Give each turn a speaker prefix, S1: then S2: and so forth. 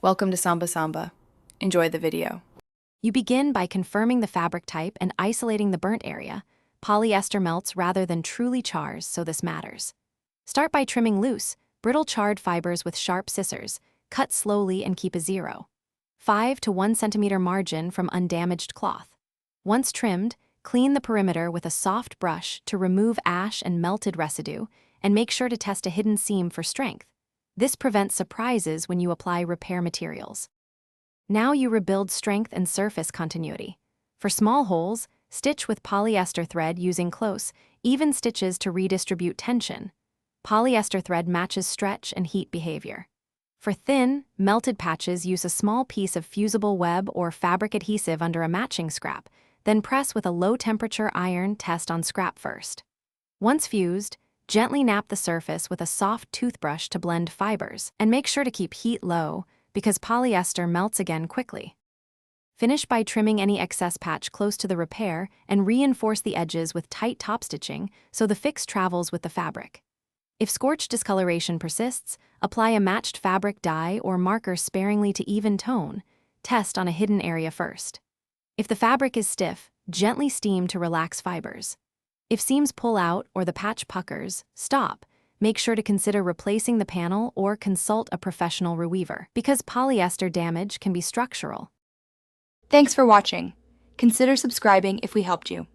S1: Welcome to Samba Samba. Enjoy the video.
S2: You begin by confirming the fabric type and isolating the burnt area. Polyester melts rather than truly chars, so this matters. Start by trimming loose, brittle charred fibers with sharp scissors. Cut slowly and keep a 0.5 to 1 centimeter margin from undamaged cloth. Once trimmed, clean the perimeter with a soft brush to remove ash and melted residue, and make sure to test a hidden seam for strength. This prevents surprises when you apply repair materials. Now you rebuild strength and surface continuity. For small holes, stitch with polyester thread using close, even stitches to redistribute tension. Polyester thread matches stretch and heat behavior. For thin, melted patches, use a small piece of fusible web or fabric adhesive under a matching scrap, then press with a low-temperature iron. Test on scrap first. Once fused, gently nap the surface with a soft toothbrush to blend fibers, and make sure to keep heat low because polyester melts again quickly. Finish by trimming any excess patch close to the repair and reinforce the edges with tight top stitching so the fix travels with the fabric. If scorch discoloration persists, apply a matched fabric dye or marker sparingly to even tone. Test on a hidden area first. If the fabric is stiff, gently steam to relax fibers. If seams pull out or the patch puckers, stop. Make sure to consider replacing the panel or consult a professional reweaver, because polyester damage can be structural.
S3: Thanks for watching. Consider subscribing if we helped you.